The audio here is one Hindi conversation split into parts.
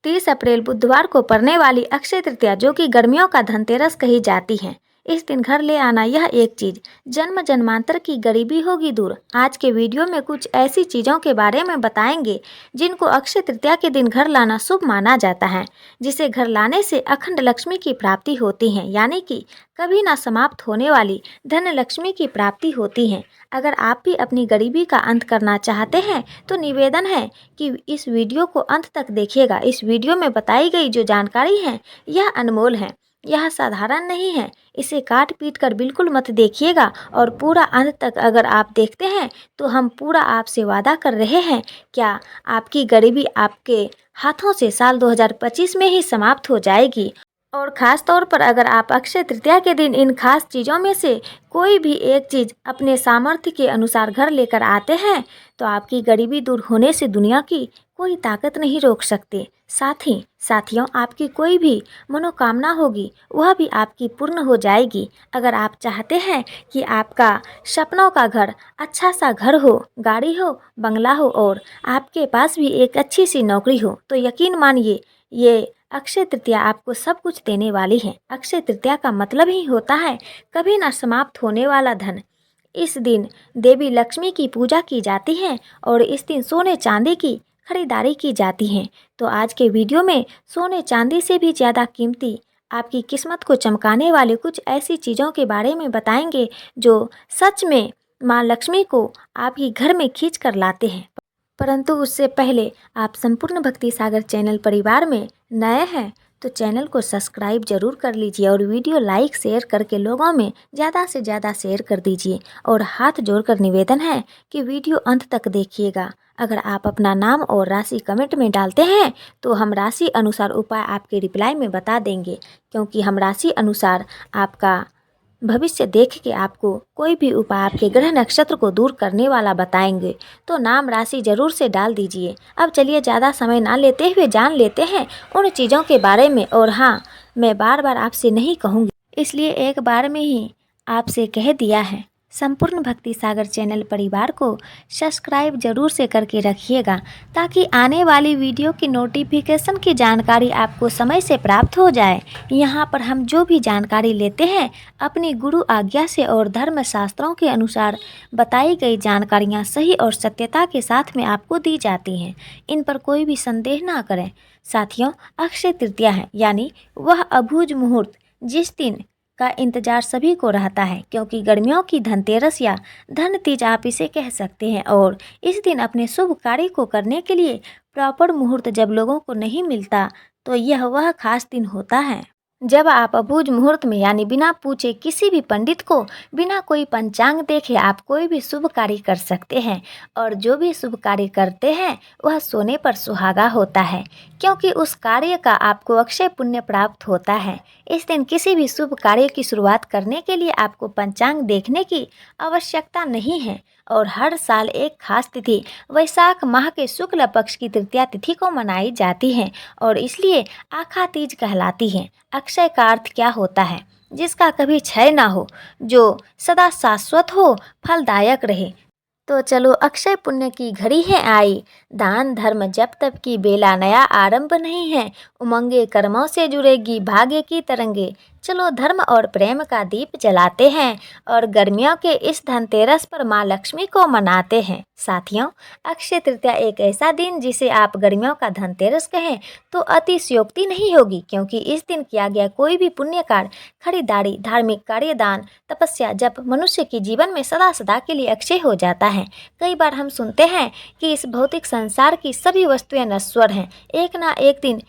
30 अप्रैल बुधवार को पड़ने वाली अक्षय तृतीया, जो कि गर्मियों का धनतेरस कही जाती है, इस दिन घर ले आना यह एक चीज जन्म जन्मांतर की गरीबी होगी दूर। आज के वीडियो में कुछ ऐसी चीज़ों के बारे में बताएंगे जिनको अक्षय तृतीया के दिन घर लाना शुभ माना जाता है, जिसे घर लाने से अखंड लक्ष्मी की प्राप्ति होती है, यानी कि कभी ना समाप्त होने वाली धन लक्ष्मी की प्राप्ति होती है। अगर आप भी अपनी गरीबी का अंत करना चाहते हैं तो निवेदन है कि इस वीडियो को अंत तक देखिएगा। इस वीडियो में बताई गई जो जानकारी है यह अनमोल है, यह साधारण नहीं है। इसे काट पीट कर बिल्कुल मत देखिएगा और पूरा अंत तक अगर आप देखते हैं तो हम पूरा आपसे वादा कर रहे हैं, क्या आपकी गरीबी आपके हाथों से साल 2025 में ही समाप्त हो जाएगी। और ख़ास तौर पर अगर आप अक्षय तृतीया के दिन इन खास चीज़ों में से कोई भी एक चीज़ अपने सामर्थ्य के अनुसार घर लेकर आते हैं तो आपकी गरीबी दूर होने से दुनिया की कोई ताकत नहीं रोक सकती। साथ ही साथियों, आपकी कोई भी मनोकामना होगी वह भी आपकी पूर्ण हो जाएगी। अगर आप चाहते हैं कि आपका सपनों का घर अच्छा सा घर हो, गाड़ी हो, बंगला हो और आपके पास भी एक अच्छी सी नौकरी हो, तो यकीन मानिए ये अक्षय तृतीया आपको सब कुछ देने वाली है। अक्षय तृतीया का मतलब ही होता है कभी ना समाप्त होने वाला धन। इस दिन देवी लक्ष्मी की पूजा की जाती है और इस दिन सोने चांदी की खरीदारी की जाती है। तो आज के वीडियो में सोने चांदी से भी ज़्यादा कीमती आपकी किस्मत को चमकाने वाले कुछ ऐसी चीज़ों के बारे में बताएंगे जो सच में माँ लक्ष्मी को आपके घर में खींच कर लाते हैं। परंतु उससे पहले आप संपूर्ण भक्ति सागर चैनल परिवार में नए हैं तो चैनल को सब्सक्राइब जरूर कर लीजिए और वीडियो लाइक शेयर करके लोगों में ज़्यादा से ज़्यादा शेयर कर दीजिए। और हाथ जोड़कर निवेदन है कि वीडियो अंत तक देखिएगा। अगर आप अपना नाम और राशि कमेंट में डालते हैं तो हम राशि अनुसार उपाय आपके रिप्लाई में बता देंगे, क्योंकि हम राशि अनुसार आपका भविष्य देख के आपको कोई भी उपाय आपके ग्रह नक्षत्र को दूर करने वाला बताएंगे। तो नाम राशि जरूर से डाल दीजिए। अब चलिए ज़्यादा समय ना लेते हुए जान लेते हैं उन चीज़ों के बारे में। और हाँ, मैं बार बार आपसे नहीं कहूँगी, इसलिए एक बार में ही आपसे कह दिया है, संपूर्ण भक्ति सागर चैनल परिवार को सब्सक्राइब जरूर से करके रखिएगा ताकि आने वाली वीडियो की नोटिफिकेशन की जानकारी आपको समय से प्राप्त हो जाए। यहाँ पर हम जो भी जानकारी लेते हैं अपनी गुरु आज्ञा से और धर्म शास्त्रों के अनुसार बताई गई जानकारियाँ सही और सत्यता के साथ में आपको दी जाती हैं। इन पर कोई भी संदेह ना करें। साथियों, अक्षय तृतीया है यानी वह अबूझ मुहूर्त जिस दिन का इंतजार सभी को रहता है, क्योंकि गर्मियों की धनतेरस या धन तीज आप इसे कह सकते हैं। और इस दिन अपने शुभ कार्य को करने के लिए प्रॉपर मुहूर्त जब लोगों को नहीं मिलता तो यह वह खास दिन होता है जब आप अबूझ मुहूर्त में यानी बिना पूछे किसी भी पंडित को, बिना कोई पंचांग देखे आप कोई भी शुभ कार्य कर सकते हैं। और जो भी शुभ कार्य करते हैं वह सोने पर सुहागा होता है, क्योंकि उस कार्य का आपको अक्षय पुण्य प्राप्त होता है। इस दिन किसी भी शुभ कार्य की शुरुआत करने के लिए आपको पंचांग देखने की आवश्यकता नहीं है। और हर साल एक खास तिथि वैशाख माह के शुक्ल पक्ष की तृतीया तिथि को मनाई जाती है और इसलिए आखा तीज कहलाती है। अक्षय का अर्थ क्या होता है? जिसका कभी क्षय ना हो, जो सदा शाश्वत हो, फलदायक रहे। तो चलो, अक्षय पुण्य की घड़ी है आई, दान धर्म जप तप की बेला नया आरंभ नहीं है, उमंगे कर्मों से जुड़ेगी भाग्य की तरंगे। चलो धर्म और प्रेम का दीप जलाते हैं और गर्मियों के इस धनतेरस पर माँ लक्ष्मी को मनाते हैं। साथियों, अक्षय तृतीया एक ऐसा दिन जिसे आप गर्मियों का धनतेरस कहें तो अतिशयोक्ति नहीं होगी, क्योंकि इस दिन किया गया कोई भी पुण्य कार्य, खरीदारी, धार्मिक कार्य, दान, तपस्या, जप मनुष्य के जीवन में सदा सदा के लिए अक्षय हो जाता है। कई बार हम सुनते हैं कि इस भौतिक संसार की सभी वस्तुएं नश्वर हैं, एक ना एक दिन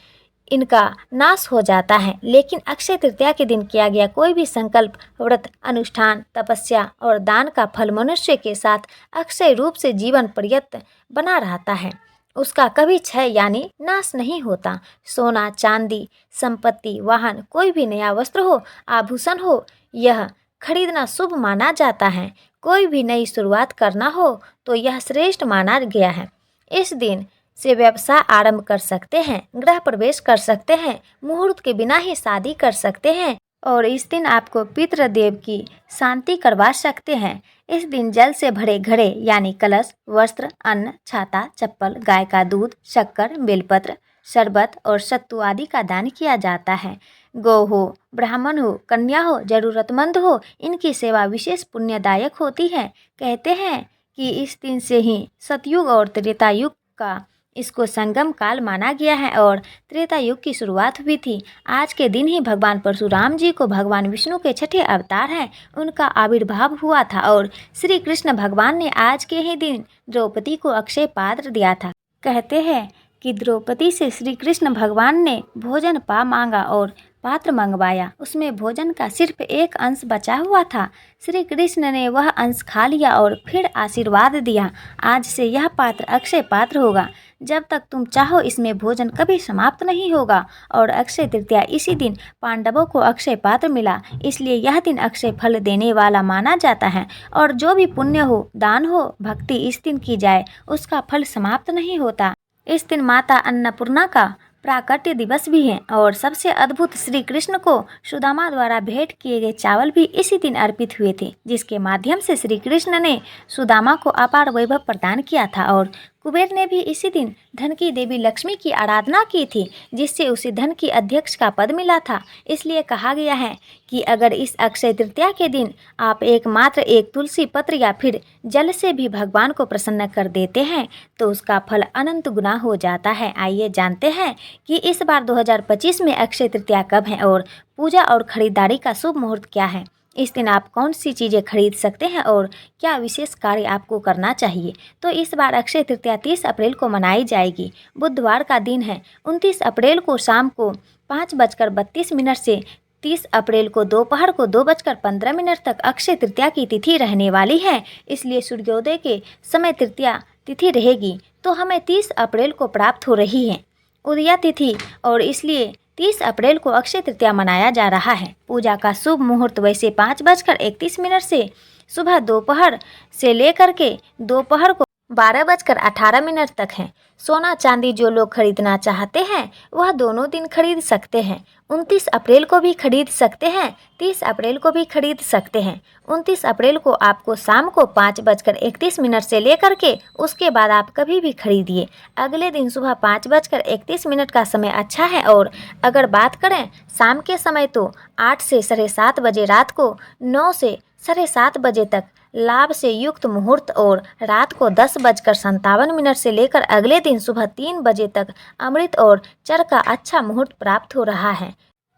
इनका नाश हो जाता है, लेकिन अक्षय तृतीया के दिन किया गया कोई भी संकल्प, व्रत, अनुष्ठान, तपस्या और दान का फल मनुष्य के साथ अक्षय रूप से जीवन पर्यंत बना रहता है। उसका कभी क्षय यानी नाश नहीं होता। सोना, चांदी, संपत्ति, वाहन, कोई भी नया वस्त्र हो, आभूषण हो, यह खरीदना शुभ माना जाता है। कोई भी नई शुरुआत करना हो तो यह श्रेष्ठ माना गया है। इस दिन से व्यवसाय आरंभ कर सकते हैं, गृह प्रवेश कर सकते हैं, मुहूर्त के बिना ही शादी कर सकते हैं और इस दिन आपको पितृदेव की शांति करवा सकते हैं। इस दिन जल से भरे घड़े यानी कलश, वस्त्र, अन्न, छाता, चप्पल, गाय का दूध, शक्कर, बेलपत्र, शरबत और सत्तू आदि का दान किया जाता है। गौ हो, ब्राह्मण हो, कन्या हो, जरूरतमंद हो, इनकी सेवा विशेष पुण्यदायक होती है। कहते हैं कि इस दिन से ही सतयुग और त्रेता युग का इसको संगम काल माना गया है और त्रेता युग की शुरुआत हुई थी। आज के दिन ही भगवान परशुराम जी को भगवान विष्णु के छठे अवतार हैं, उनका आविर्भाव हुआ था और श्री कृष्ण भगवान ने आज के ही दिन द्रौपदी को अक्षय पात्र दिया था। कहते हैं कि द्रौपदी से श्री कृष्ण भगवान ने भोजन पा मांगा और पात्र मंगवाया। उसमें भोजन का सिर्फ एक अंश बचा हुआ था। श्री कृष्ण ने वह अंश खा लिया और फिर आशीर्वाद दिया, आज से यह पात्र अक्षय पात्र होगा। जब तक तुम चाहो इसमें भोजन कभी समाप्त नहीं होगा। और अक्षय तृतीया इसी दिन पांडवों को अक्षय पात्र मिला, इसलिए यह दिन अक्षय फल देने वाला माना जाता है। और जो भी पुण्य हो, दान हो, भक्ति इस दिन की जाए, उसका फल समाप्त नहीं होता। इस दिन माता अन्नपूर्णा का प्राकट्य दिवस भी है और सबसे अद्भुत श्री कृष्ण को सुदामा द्वारा भेंट किए गए चावल भी इसी दिन अर्पित हुए थे, जिसके माध्यम से श्री कृष्ण ने सुदामा को अपार वैभव प्रदान किया था। और कुबेर ने भी इसी दिन धन की देवी लक्ष्मी की आराधना की थी, जिससे उसे धन की अध्यक्ष का पद मिला था। इसलिए कहा गया है कि अगर इस अक्षय तृतीया के दिन आप एकमात्र एक तुलसी पत्र या फिर जल से भी भगवान को प्रसन्न कर देते हैं तो उसका फल अनंत गुना हो जाता है। आइए जानते हैं कि इस बार 2025 में अक्षय तृतीया कब है और पूजा और खरीदारी का शुभ मुहूर्त क्या है। इस दिन आप कौन सी चीज़ें खरीद सकते हैं और क्या विशेष कार्य आपको करना चाहिए। तो इस बार अक्षय तृतीया 30 अप्रैल को मनाई जाएगी। बुधवार का दिन है। 29 अप्रैल को शाम को 5:32 से 30 अप्रैल को दोपहर को 2:15 तक अक्षय तृतीया की तिथि रहने वाली है। इसलिए सूर्योदय के समय तृतीया तिथि रहेगी तो हमें 30 अप्रैल को प्राप्त हो रही है उदया तिथि, और इसलिए 30 अप्रैल को अक्षय तृतीया मनाया जा रहा है। पूजा का शुभ मुहूर्त वैसे 5:31 से सुबह दोपहर से लेकर के दोपहर को 12:18 तक है। सोना चांदी जो लोग खरीदना चाहते हैं वह दोनों दिन खरीद सकते हैं। 29 अप्रैल को भी खरीद सकते हैं, 30 अप्रैल को भी खरीद सकते हैं। 29 अप्रैल को आपको शाम को 5:31 से लेकर के उसके बाद आप कभी भी खरीदिए। अगले दिन सुबह 5:31 का समय अच्छा है। और अगर बात करें शाम के समय तो 8 से 7:30 बजे, रात को 9 से 7:30 बजे तक लाभ से युक्त मुहूर्त और रात को 10:57 से लेकर अगले दिन सुबह 3 बजे तक अमृत और चर का अच्छा मुहूर्त प्राप्त हो रहा है।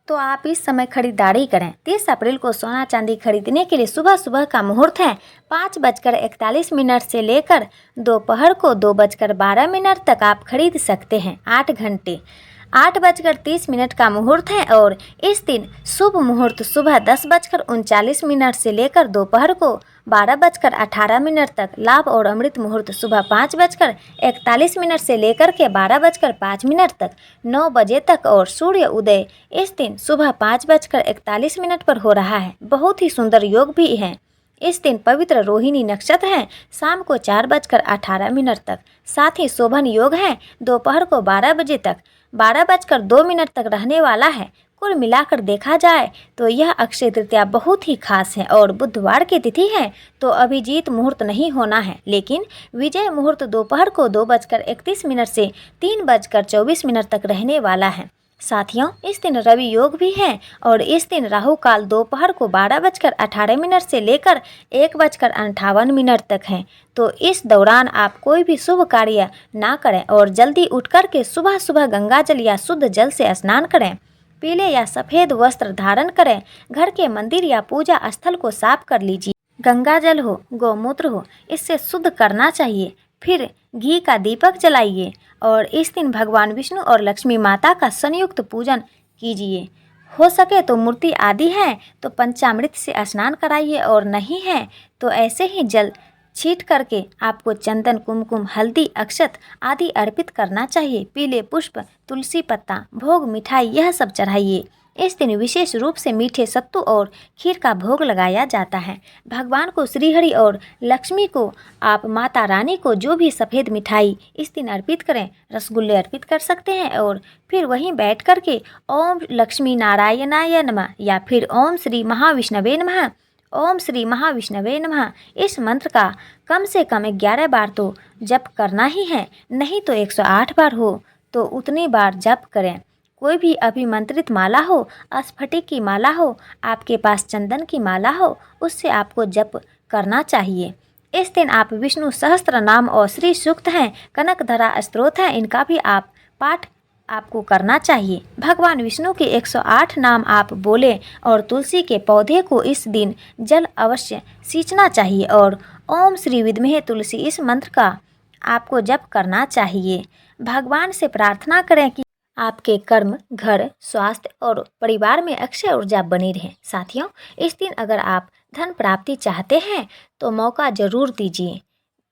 तो आप इस समय खरीदारी करें। 30 अप्रैल को सोना चांदी खरीदने के लिए सुबह सुबह का मुहूर्त है 5:41 से लेकर दोपहर को 2:12 तक आप खरीद सकते हैं। 8 घंटे 8:30 का मुहूर्त है। और इस दिन शुभ मुहूर्त सुबह 10:39 से लेकर दोपहर को 12:18 तक। लाभ और अमृत मुहूर्त सुबह 5:41 से लेकर के 12:05 तक 9 बजे तक। और सूर्य उदय इस दिन सुबह 5:41 पर हो रहा है। बहुत ही सुंदर योग भी है। इस दिन पवित्र रोहिणी नक्षत्र है शाम को 4:18 तक। साथ ही शोभन योग है दोपहर को 12 बजे तक, 12:02 तक रहने वाला है। कुल मिलाकर देखा जाए तो यह अक्षय तृतीया बहुत ही खास है। और बुधवार की तिथि है तो अभिजीत मुहूर्त नहीं होना है, लेकिन विजय मुहूर्त दोपहर को 2:31 से 3:24 तक रहने वाला है। साथियों, इस दिन रवि योग भी है और इस दिन राहु काल दोपहर को 12:18 से लेकर 1:58 तक है। तो इस दौरान आप कोई भी शुभ कार्य ना करें और जल्दी उठ कर के सुबह सुबह गंगा जल या शुद्ध जल से स्नान करें। पीले या सफ़ेद वस्त्र धारण करें। घर के मंदिर या पूजा स्थल को साफ कर लीजिए। गंगा जल हो, गौमूत्र हो, इससे शुद्ध करना चाहिए। फिर घी का दीपक जलाइए और इस दिन भगवान विष्णु और लक्ष्मी माता का संयुक्त पूजन कीजिए। हो सके तो मूर्ति आदि है तो पंचामृत से स्नान कराइए और नहीं है तो ऐसे ही जल छीट करके आपको चंदन, कुमकुम, हल्दी, अक्षत आदि अर्पित करना चाहिए। पीले पुष्प, तुलसी पत्ता, भोग, मिठाई यह सब चढ़ाइए। इस दिन विशेष रूप से मीठे सत्तू और खीर का भोग लगाया जाता है। भगवान को, श्रीहरि और लक्ष्मी को, आप माता रानी को जो भी सफ़ेद मिठाई इस दिन अर्पित करें, रसगुल्ले अर्पित कर सकते हैं। और फिर वहीं बैठ कर के ओम लक्ष्मी नारायणाय नमः या फिर ओम श्री महाविष्णवे नमः, ओम श्री महाविष्णवे नमः इस मंत्र का कम से कम 11 बार तो जप करना ही है, नहीं तो 108 बार हो तो उतनी बार जप करें। कोई भी अभिमंत्रित माला हो, स्फटिक की माला हो, आपके पास चंदन की माला हो, उससे आपको जप करना चाहिए। इस दिन आप विष्णु सहस्त्र नाम और श्री सूक्त हैं, कनकधरा स्तोत्र हैं, इनका भी आप पाठ आपको करना चाहिए। भगवान विष्णु के 108 नाम आप बोले और तुलसी के पौधे को इस दिन जल अवश्य सींचना चाहिए और ओम श्री विद्महे तुलसी इस मंत्र का आपको जप करना चाहिए। भगवान से प्रार्थना करें कि आपके कर्म, घर, स्वास्थ्य और परिवार में अक्षय ऊर्जा बनी रहे। साथियों, इस दिन अगर आप धन प्राप्ति चाहते हैं तो मौका जरूर दीजिए।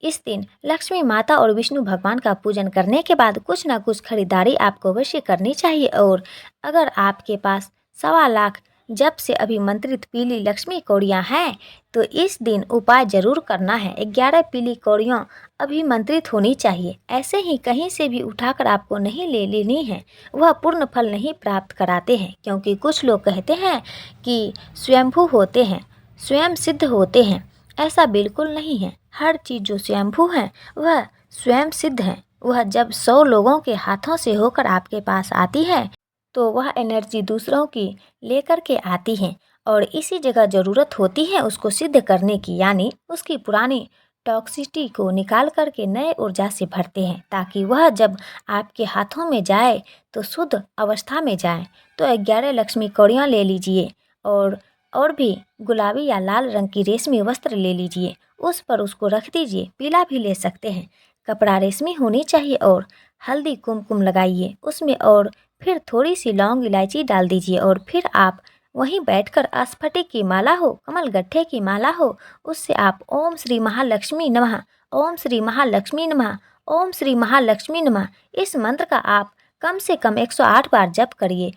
इस दिन लक्ष्मी माता और विष्णु भगवान का पूजन करने के बाद कुछ ना कुछ खरीदारी आपको अवश्य करनी चाहिए। और अगर आपके पास 1.25 लाख जब से अभिमंत्रित पीली लक्ष्मी कौड़ियाँ हैं तो इस दिन उपाय जरूर करना है। 11 पीली कौड़ियाँ अभिमंत्रित होनी चाहिए। ऐसे ही कहीं से भी उठाकर आपको नहीं ले लेनी है, वह पूर्ण फल नहीं प्राप्त कराते हैं। क्योंकि कुछ लोग कहते हैं कि स्वयंभू होते हैं, स्वयं सिद्ध होते हैं। ऐसा बिल्कुल नहीं है। हर चीज़ जो स्वयंभू है वह स्वयं सिद्ध है। वह जब 100 लोगों के हाथों से होकर आपके पास आती है तो वह एनर्जी दूसरों की लेकर के आती है और इसी जगह ज़रूरत होती है उसको सिद्ध करने की, यानी उसकी पुरानी टॉक्सिसिटी को निकाल करके नए ऊर्जा से भरते हैं ताकि वह जब आपके हाथों में जाए तो शुद्ध अवस्था में जाए। तो 11 लक्ष्मी कौड़ियाँ ले लीजिए और भी गुलाबी या लाल रंग की रेशमी वस्त्र ले लीजिए, उस पर उसको रख दीजिए। पीला भी ले सकते हैं। कपड़ा रेशमी होनी चाहिए और हल्दी कुमकुम लगाइए उसमें और फिर थोड़ी सी लौंग इलायची डाल दीजिए और फिर आप वहीं बैठकर स्फटिक की माला हो, कमल गट्ठे की माला हो, उससे आप ओम श्री महालक्ष्मी नमः, ओम श्री महालक्ष्मी नमः, ओम श्री महालक्ष्मी नमः इस मंत्र का आप कम से कम 108 बार जप करिए।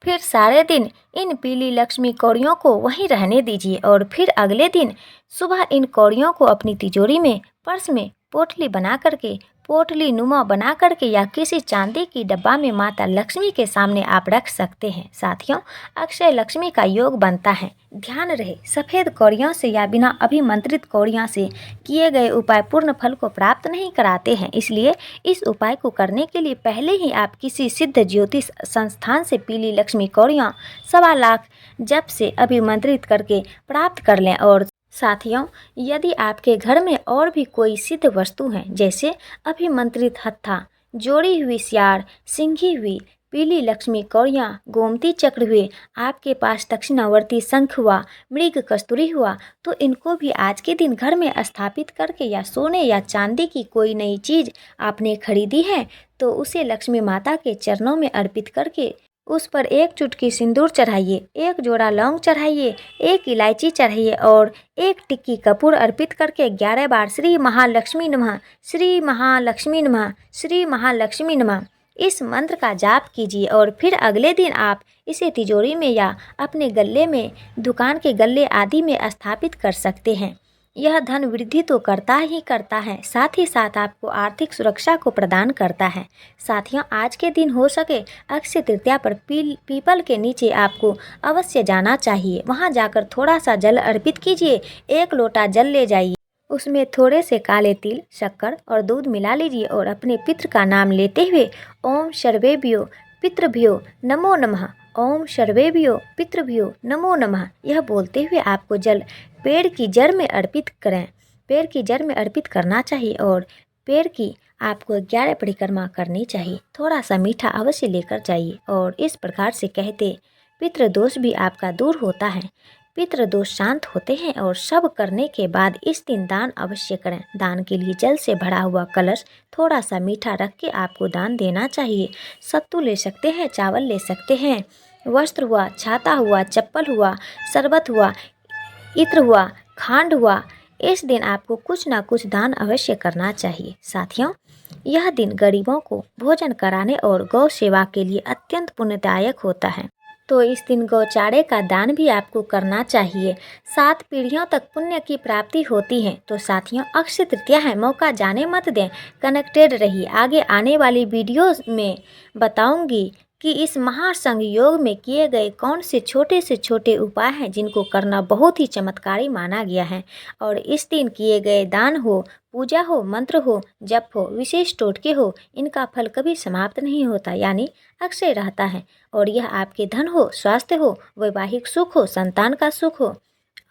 फिर सारे दिन इन पीली लक्ष्मी कौड़ियों को वहीं रहने दीजिए और फिर अगले दिन सुबह इन कौड़ियों को अपनी तिजोरी में, पर्स में पोटली नुमा बना करके या किसी चांदी की डब्बा में माता लक्ष्मी के सामने आप रख सकते हैं। साथियों, अक्षय लक्ष्मी का योग बनता है। ध्यान रहे, सफ़ेद कौड़ियों से या बिना अभिमंत्रित कौड़ियों से किए गए उपाय पूर्ण फल को प्राप्त नहीं कराते हैं। इसलिए इस उपाय को करने के लिए पहले ही आप किसी सिद्ध ज्योतिष संस्थान से पीली लक्ष्मी कौड़ियाँ 1.25 लाख जप से अभिमंत्रित करके प्राप्त कर लें। और साथियों, यदि आपके घर में और भी कोई सिद्ध वस्तु हैं, जैसे अभिमंत्रित हत्था, जोड़ी हुई सियार, सिंघी हुई पीली लक्ष्मी कौड़ियाँ, गोमती चक्र हुए, आपके पास दक्षिणावर्ती शंख हुआ, मृग कस्तूरी हुआ, तो इनको भी आज के दिन घर में स्थापित करके या सोने या चांदी की कोई नई चीज़ आपने खरीदी है तो उसे लक्ष्मी माता के चरणों में अर्पित करके उस पर 1 चुटकी सिंदूर चढ़ाइए, 1 जोड़ा लौंग चढ़ाइए, 1 इलायची चढ़ाइए और 1 टिक्की कपूर अर्पित करके 11 बार श्री महालक्ष्मी नमः, श्री महालक्ष्मी नमः, श्री महालक्ष्मी नमः इस मंत्र का जाप कीजिए। और फिर अगले दिन आप इसे तिजोरी में या अपने गल्ले में, दुकान के गल्ले आदि में स्थापित कर सकते हैं। यह धन वृद्धि तो करता ही करता है, साथ ही साथ आपको आर्थिक सुरक्षा को प्रदान करता है। साथियों, आज के दिन हो सके अक्षय तृतीया पर पीपल के नीचे आपको अवश्य जाना चाहिए। वहां जाकर थोड़ा सा जल अर्पित कीजिए। 1 लोटा जल ले जाइए, उसमें थोड़े से काले तिल, शक्कर और दूध मिला लीजिए और अपने पितृ का नाम लेते हुए ओम सर्वेभ्यो पितृभ्यो नमो नमः, ओम सर्वेभ्यो पितृभ्यो नमो नमः यह बोलते हुए आपको जल पेड़ की जड़ में अर्पित करें। पेड़ की जड़ में अर्पित करना चाहिए और पेड़ की आपको 11 परिक्रमा करनी चाहिए। थोड़ा सा मीठा अवश्य लेकर जाइए और इस प्रकार से कहते पितृदोष भी आपका दूर होता है, पितृदोष शांत होते हैं। और सब करने के बाद इस दिन दान अवश्य करें। दान के लिए जल से भरा हुआ कलश, थोड़ा सा मीठा रख के आपको दान देना चाहिए। सत्तू ले सकते हैं, चावल ले सकते हैं, वस्त्र हुआ, छाता हुआ, चप्पल हुआ, शरबत हुआ, इत्र हुआ, खांड हुआ। इस दिन आपको कुछ ना कुछ दान अवश्य करना चाहिए। साथियों, यह दिन गरीबों को भोजन कराने और गौ सेवा के लिए अत्यंत पुण्यदायक होता है। तो इस दिन गौचारे का दान भी आपको करना चाहिए। 7 पीढ़ियों तक पुण्य की प्राप्ति होती है। तो साथियों, अक्षय तृतीया है, मौका जाने मत दें, कनेक्टेड रहिए। आगे आने वाली वीडियोस में बताऊंगी कि इस महासंयोग में किए गए कौन से छोटे उपाय हैं जिनको करना बहुत ही चमत्कारी माना गया है। और इस दिन किए गए दान हो, पूजा हो, मंत्र हो, जप हो, विशेष टोटके हो, इनका फल कभी समाप्त नहीं होता, यानी अक्षय रहता है। और यह आपके धन हो, स्वास्थ्य हो, वैवाहिक सुख हो, संतान का सुख हो,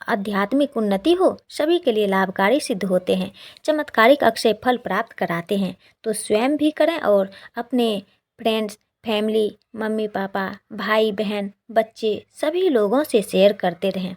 आध्यात्मिक उन्नति हो, सभी के लिए लाभकारी सिद्ध होते हैं। चमत्कारिक अक्षय फल प्राप्त कराते हैं। तो स्वयं भी करें और अपने फ्रेंड्स, फैमिली, मम्मी पापा, भाई बहन, बच्चे सभी लोगों से शेयर करते रहें,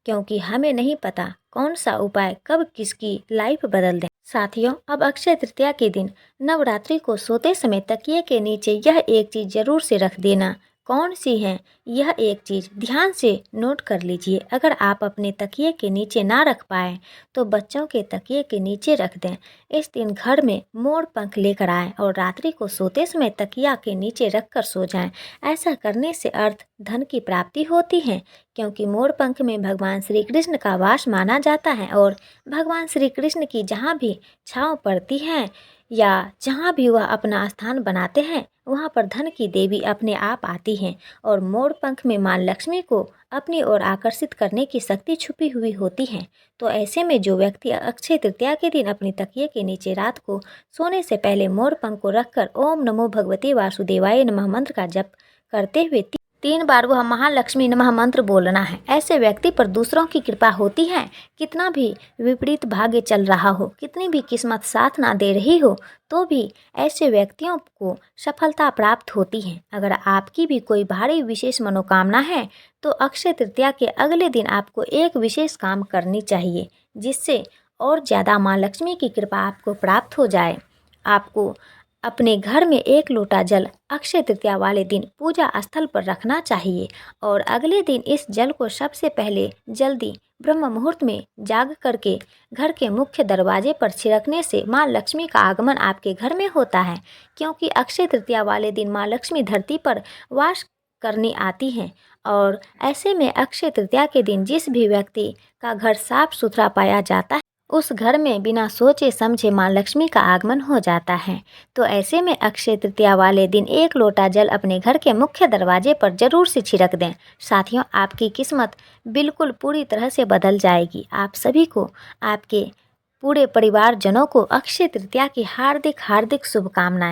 क्योंकि हमें नहीं पता कौन सा उपाय कब किसकी लाइफ बदल दे। साथियों, अब अक्षय तृतीया के दिन नवरात्रि को सोते समय तकिए के नीचे यह एक चीज़ जरूर से रख देना। कौन सी है यह एक चीज़, ध्यान से नोट कर लीजिए। अगर आप अपने तकिए के नीचे ना रख पाए तो बच्चों के तकिए के नीचे रख दें। इस दिन घर में मोर पंख लेकर आएं और रात्रि को सोते समय तकिया के नीचे रखकर सो जाएं। ऐसा करने से अर्थ धन की प्राप्ति होती है, क्योंकि मोर पंख में भगवान श्री कृष्ण का वास माना जाता है। और भगवान श्री कृष्ण की जहाँ भी छाँव पड़ती है या जहाँ भी वह अपना स्थान बनाते हैं, वहाँ पर धन की देवी अपने आप आती हैं। और मोर पंख में माँ लक्ष्मी को अपनी ओर आकर्षित करने की शक्ति छुपी हुई होती है। तो ऐसे में जो व्यक्ति अक्षय तृतीया के दिन अपनी तकिए के नीचे रात को सोने से पहले मोर पंख को रखकर ओम नमो भगवते वासुदेवाय नमः मंत्र का जप करते हुए 3 बार वह महालक्ष्मी नमः मंत्र बोलना है, ऐसे व्यक्ति पर दूसरों की कृपा होती है। कितना भी विपरीत भाग्य चल रहा हो, कितनी भी किस्मत साथ ना दे रही हो, तो भी ऐसे व्यक्तियों को सफलता प्राप्त होती है। अगर आपकी भी कोई भारी विशेष मनोकामना है तो अक्षय तृतीया के अगले दिन आपको एक विशेष काम करनी चाहिए, जिससे और ज़्यादा माँ लक्ष्मी की कृपा आपको प्राप्त हो जाए। आपको अपने घर में 1 लोटा जल अक्षय तृतीया वाले दिन पूजा स्थल पर रखना चाहिए। और अगले दिन इस जल को सबसे पहले जल्दी ब्रह्म मुहूर्त में जाग करके घर के मुख्य दरवाजे पर छिड़कने से माँ लक्ष्मी का आगमन आपके घर में होता है, क्योंकि अक्षय तृतीया वाले दिन माँ लक्ष्मी धरती पर वास करने आती हैं। और ऐसे में अक्षय तृतीया के दिन जिस भी व्यक्ति का घर साफ सुथरा पाया जाता है, उस घर में बिना सोचे समझे माँ लक्ष्मी का आगमन हो जाता है। तो ऐसे में अक्षय तृतीया वाले दिन 1 लोटा जल अपने घर के मुख्य दरवाजे पर जरूर से छिड़क दें। साथियों, आपकी किस्मत बिल्कुल पूरी तरह से बदल जाएगी। आप सभी को, आपके पूरे परिवारजनों को अक्षय तृतीया की हार्दिक हार्दिक शुभकामनाएं।